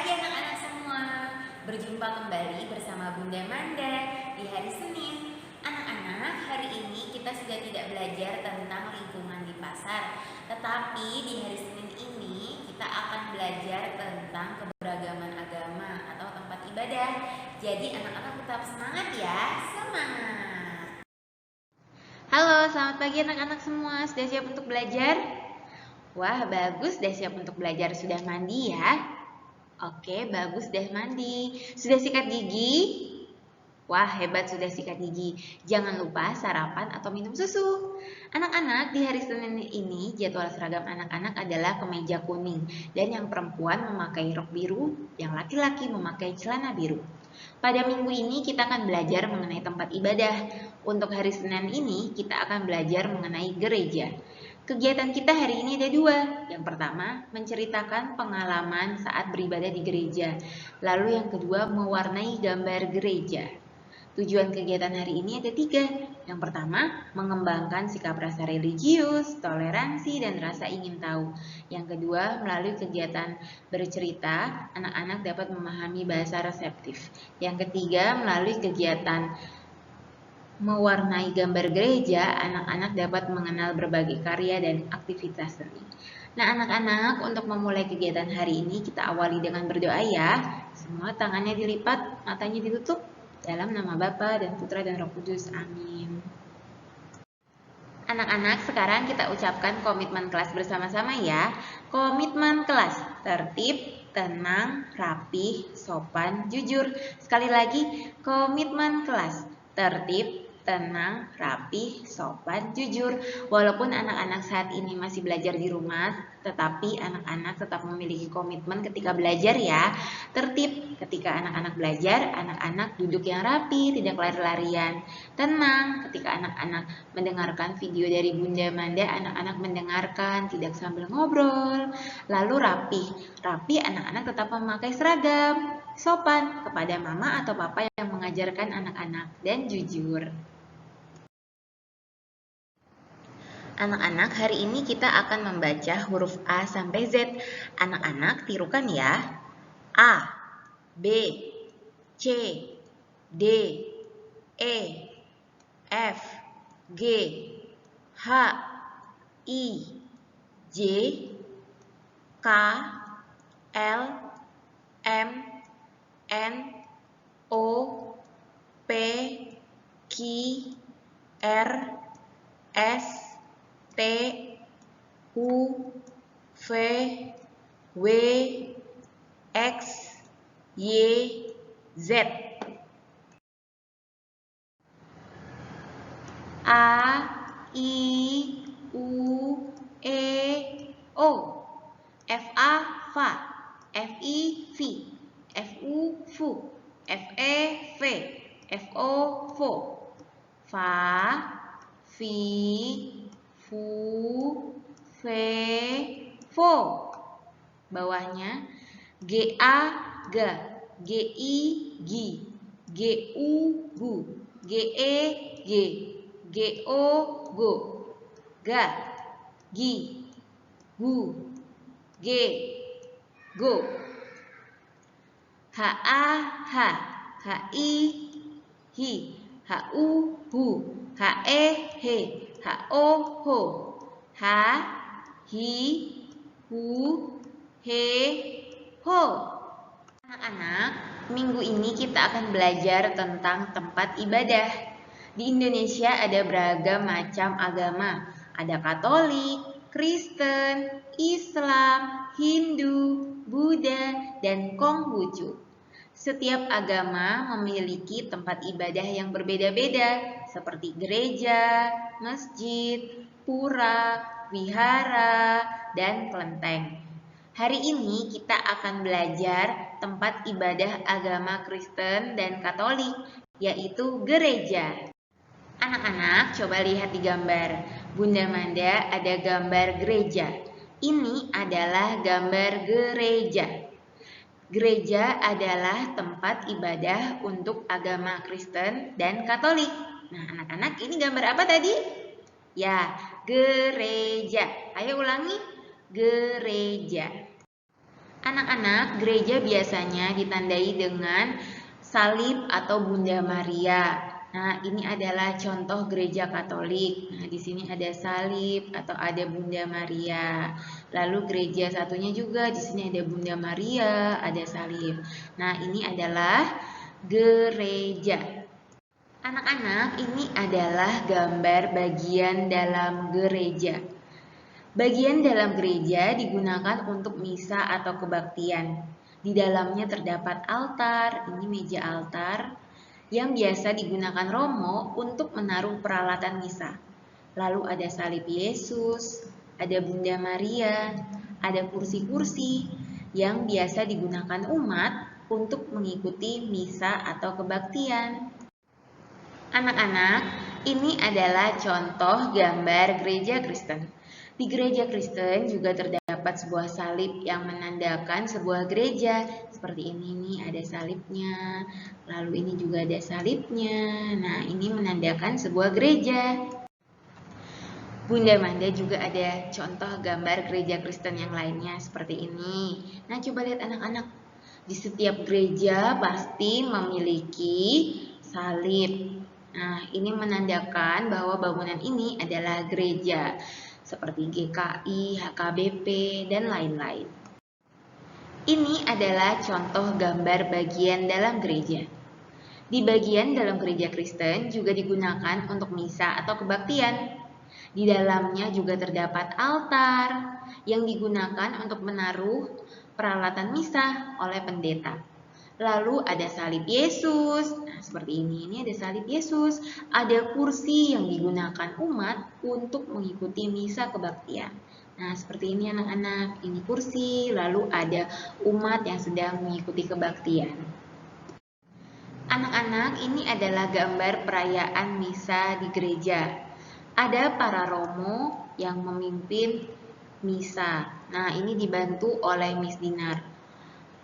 pagi anak-anak semua. Berjumpa kembali bersama Bunda Manda di hari Senin. Anak-anak, hari ini kita sudah tidak belajar tentang lingkungan di pasar. Tetapi di hari Senin ini kita akan belajar tentang keberagaman agama atau tempat ibadah. Jadi anak-anak tetap semangat ya. Semangat. Halo, selamat pagi anak-anak semua. Sudah siap untuk belajar? Wah, bagus, sudah siap untuk belajar. Sudah mandi ya? Oke, bagus, sudah mandi. Sudah sikat gigi? Wah, hebat, sudah sikat gigi. Jangan lupa sarapan atau minum susu. Anak-anak, di hari Senin ini jadwal seragam anak-anak adalah kemeja kuning. Dan yang perempuan memakai rok biru, yang laki-laki memakai celana biru. Pada minggu ini kita akan belajar mengenai tempat ibadah. Untuk hari Senin ini kita akan belajar mengenai gereja. Kegiatan kita hari ini ada dua. Yang pertama, menceritakan pengalaman saat beribadah di gereja. Lalu yang kedua, mewarnai gambar gereja. Tujuan kegiatan hari ini ada tiga. Yang pertama, mengembangkan sikap rasa religius, toleransi, dan rasa ingin tahu. Yang kedua, melalui kegiatan bercerita, anak-anak dapat memahami bahasa reseptif. Yang ketiga, melalui kegiatan mewarnai gambar gereja, anak-anak dapat mengenal berbagai karya dan aktivitas seni. Nah, anak-anak, untuk memulai kegiatan hari ini kita awali dengan berdoa ya. Semua tangannya dilipat, matanya ditutup. Dalam nama Bapa dan Putra dan Roh Kudus. Amin. Anak-anak, sekarang kita ucapkan komitmen kelas bersama-sama ya. Komitmen kelas, tertib, tenang, rapih, sopan, jujur. Sekali lagi, komitmen kelas, tertib, tenang, rapih, sopan, jujur. Walaupun anak-anak saat ini masih belajar di rumah, tetapi anak-anak tetap memiliki komitmen ketika belajar ya. Tertib, ketika anak-anak belajar, anak-anak duduk yang rapi, tidak lari-larian. Tenang, ketika anak-anak mendengarkan video dari Bunda Manda, anak-anak mendengarkan, tidak sambil ngobrol. Lalu rapi anak-anak tetap memakai seragam. Sopan kepada mama atau papa yang mengajarkan anak-anak, dan jujur. Anak-anak, hari ini kita akan membaca huruf A sampai Z. Anak-anak, tirukan ya. A, B, C, D, E, F, G, H, I, J, K, L, M, N, O, P, Q, R, S, T, U, V, W, X, Y, Z. A, I, U, E, O. F, A, Fa. F, I, Fi. F, U, Fu. F, E, Fe. F, O, Fo. Fa, Fi, Fu, Fe, Fo. Bawahnya G, A, Ga. G, I, Gi. G, U, Gu. G, E, G. G, O, Go. Ga, Gi, Gu. G, Go. H, A, Ha. H, I, Hi. H, U, Hu. H, E, He. H, O, Ho. H, Hi, Hu, He, Ho. Anak-anak, minggu ini kita akan belajar tentang tempat ibadah. Di Indonesia ada beragam macam agama. Ada Katolik, Kristen, Islam, Hindu, Buddha, dan Konghucu. Setiap agama memiliki tempat ibadah yang berbeda-beda, seperti gereja, masjid, pura, wihara, dan kelenteng. Hari ini kita akan belajar tempat ibadah agama Kristen dan Katolik, yaitu gereja. Anak-anak, coba lihat di gambar. Bunda Manda ada gambar gereja. Ini adalah gambar gereja. Gereja adalah tempat ibadah untuk agama Kristen dan Katolik. Nah, anak-anak, ini gambar apa tadi? Ya, gereja. Ayo ulangi. Gereja. Anak-anak, gereja biasanya ditandai dengan salib atau Bunda Maria. Nah, ini adalah contoh gereja Katolik. Nah, di sini ada salib atau ada Bunda Maria. Lalu gereja satunya juga di sini ada Bunda Maria, ada salib. Nah, ini adalah gereja. Anak-anak, ini adalah gambar bagian dalam gereja. Bagian dalam gereja digunakan untuk misa atau kebaktian. Di dalamnya terdapat altar, ini meja altar, yang biasa digunakan romo untuk menaruh peralatan misa. Lalu ada salib Yesus, ada Bunda Maria, ada kursi-kursi yang biasa digunakan umat untuk mengikuti misa atau kebaktian. Anak-anak, ini adalah contoh gambar gereja Kristen. Di gereja Kristen juga terdapat sebuah salib yang menandakan sebuah gereja. Seperti ini nih, ada salibnya. Lalu ini juga ada salibnya. Nah, ini menandakan sebuah gereja. Bunda Manda juga ada contoh gambar gereja Kristen yang lainnya seperti ini. Nah, coba lihat anak-anak. Di setiap gereja pasti memiliki salib. Nah, ini menandakan bahwa bangunan ini adalah gereja seperti GKI, HKBP, dan lain-lain. Ini adalah contoh gambar bagian dalam gereja. Di bagian dalam gereja Kristen juga digunakan untuk misa atau kebaktian. Di dalamnya juga terdapat altar yang digunakan untuk menaruh peralatan misa oleh pendeta. Lalu ada salib Yesus. Nah, seperti ini ada salib Yesus. Ada kursi yang digunakan umat untuk mengikuti misa kebaktian. Nah, seperti ini anak-anak. Ini kursi, lalu ada umat yang sedang mengikuti kebaktian. Anak-anak, ini adalah gambar perayaan misa di gereja. Ada para romo yang memimpin misa. Nah, ini dibantu oleh Miss Dinar.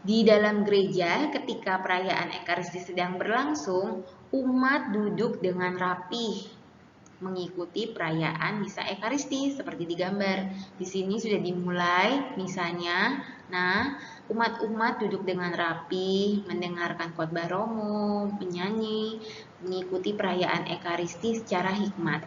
Di dalam gereja, ketika perayaan Ekaristi sedang berlangsung, umat duduk dengan rapih mengikuti perayaan misa Ekaristi seperti digambar. Di sini sudah dimulai misanya. Nah, umat-umat duduk dengan rapi, mendengarkan khotbah romo, menyanyi, mengikuti perayaan Ekaristi secara hikmat.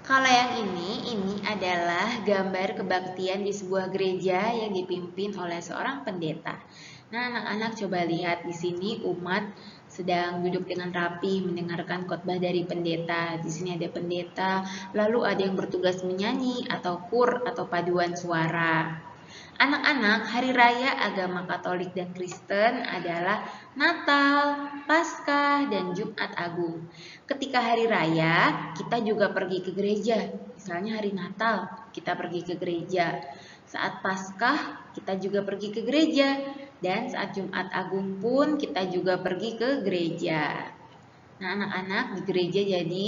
Kalau yang ini adalah gambar kebaktian di sebuah gereja yang dipimpin oleh seorang pendeta. Nah, anak-anak coba lihat di sini umat sedang duduk dengan rapi mendengarkan khotbah dari pendeta. Di sini ada pendeta, lalu ada yang bertugas menyanyi atau kur atau paduan suara. Anak-anak, hari raya agama Katolik dan Kristen adalah Natal, Paskah, dan Jumat Agung. Ketika hari raya, kita juga pergi ke gereja. Misalnya hari Natal, kita pergi ke gereja. Saat Paskah, kita juga pergi ke gereja. Dan saat Jumat Agung pun, kita juga pergi ke gereja. Nah, anak-anak di gereja jadi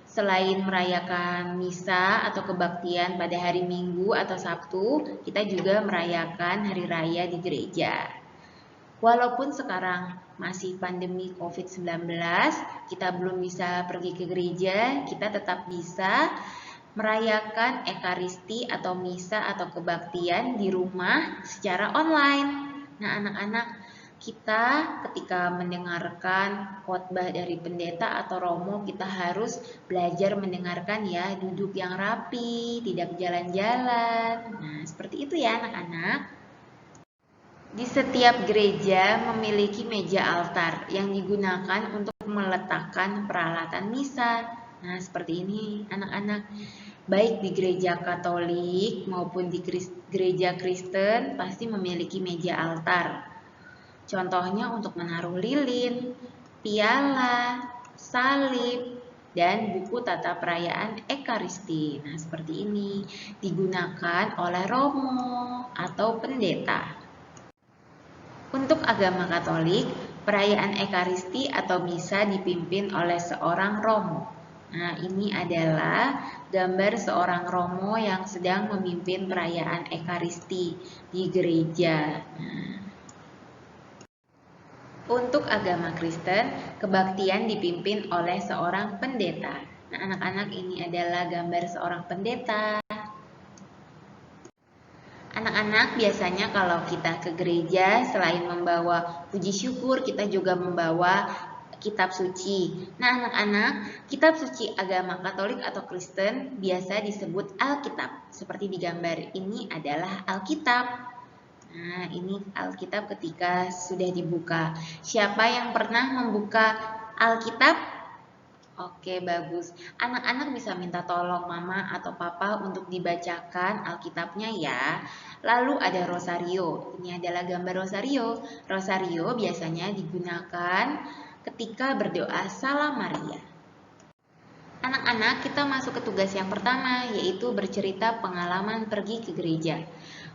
selain merayakan misa atau kebaktian pada hari Minggu atau Sabtu, kita juga merayakan hari raya di gereja. Walaupun sekarang masih pandemi COVID-19, kita belum bisa pergi ke gereja, kita tetap bisa merayakan Ekaristi atau misa atau kebaktian di rumah secara online. Nah, anak-anak, kita ketika mendengarkan khotbah dari pendeta atau romo, kita harus belajar mendengarkan ya, duduk yang rapi, tidak jalan-jalan. Nah, seperti itu ya anak-anak. Di setiap gereja memiliki meja altar yang digunakan untuk meletakkan peralatan misa. Nah, seperti ini anak-anak. Baik di gereja Katolik maupun di gereja Kristen pasti memiliki meja altar. Contohnya untuk menaruh lilin, piala, salib, dan buku tata perayaan Ekaristi. Nah, seperti ini digunakan oleh romo atau pendeta. Untuk agama Katolik, perayaan Ekaristi atau misa dipimpin oleh seorang romo. Nah, ini adalah gambar seorang romo yang sedang memimpin perayaan Ekaristi di gereja. Untuk agama Kristen, kebaktian dipimpin oleh seorang pendeta. Nah, anak-anak, ini adalah gambar seorang pendeta. Anak-anak biasanya kalau kita ke gereja selain membawa puji syukur, kita juga membawa kitab suci. Nah, anak-anak, kitab suci agama Katolik atau Kristen biasa disebut Alkitab. Seperti di gambar ini adalah Alkitab. Nah, ini Alkitab ketika sudah dibuka. Siapa yang pernah membuka Alkitab? Oke, bagus. Anak-anak bisa minta tolong mama atau papa untuk dibacakan Alkitabnya ya. Lalu ada rosario. Ini adalah gambar rosario. Rosario biasanya digunakan ketika berdoa Salam Maria. Anak-anak, kita masuk ke tugas yang pertama, yaitu bercerita pengalaman pergi ke gereja.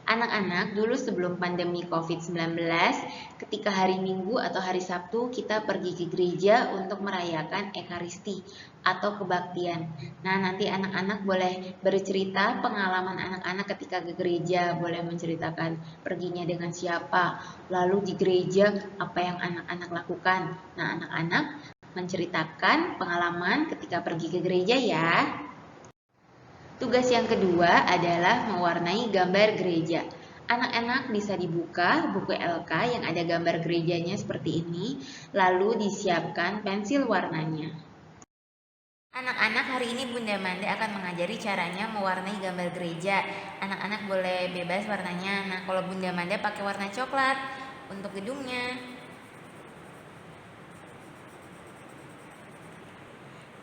Anak-anak, dulu sebelum pandemi COVID-19, ketika hari Minggu atau hari Sabtu, kita pergi ke gereja untuk merayakan Ekaristi atau kebaktian. Nah, nanti anak-anak boleh bercerita pengalaman anak-anak ketika ke gereja, boleh menceritakan perginya dengan siapa, lalu di gereja apa yang anak-anak lakukan. Nah, anak-anak menceritakan pengalaman ketika pergi ke gereja ya. Tugas yang kedua adalah mewarnai gambar gereja. Anak-anak bisa dibuka buku LK yang ada gambar gerejanya seperti ini, lalu disiapkan pensil warnanya. Anak-anak, hari ini Bunda Manda akan mengajari caranya mewarnai gambar gereja. Anak-anak boleh bebas warnanya. Nah, kalau Bunda Manda pakai warna coklat untuk gedungnya.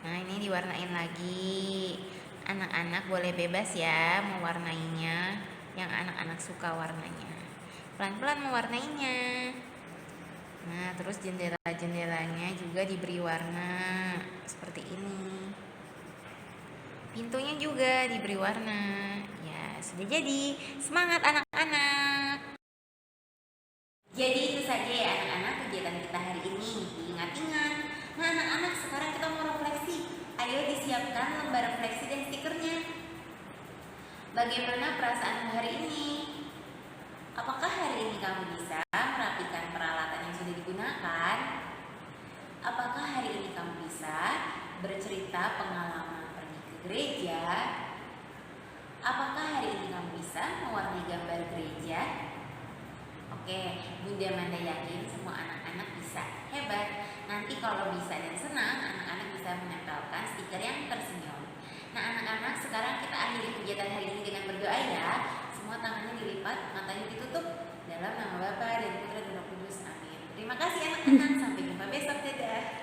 Nah, ini diwarnain lagi. Anak-anak boleh bebas ya mewarnainya yang anak-anak suka warnanya. Pelan-pelan mewarnainya. Nah, terus jendela-jendelanya juga diberi warna seperti ini. Pintunya juga diberi warna. Ya, sudah jadi. Semangat anak-anak. Jadi itu saja ya anak-anak kegiatan kita hari ini. Diingat-ingat. Nah, anak-anak, sekarang kita mau refleksi. Ayo disiapkan lembar refleksi dan stikernya. Bagaimana perasaan hari ini? Apakah hari ini kamu bisa merapikan peralatan yang sudah digunakan? Apakah hari ini kamu bisa bercerita pengalaman pergi ke gereja? Apakah hari ini kamu bisa mewarnai gambar gereja? Oke, Bunda Manda yakin semua anak-anak bisa. Hebat. Nanti kalau bisa dan senang, anak-anak bisa menempelkan stiker yang tersenyum. Nah, anak-anak, sekarang kita akhiri kegiatan hari ini dengan berdoa ya. Semua tangannya dilipat, matanya ditutup. Dalam nama Bapa dan Putra dan Roh Kudus. Amin. Terima kasih anak-anak. Sampai jumpa besok. Dadah.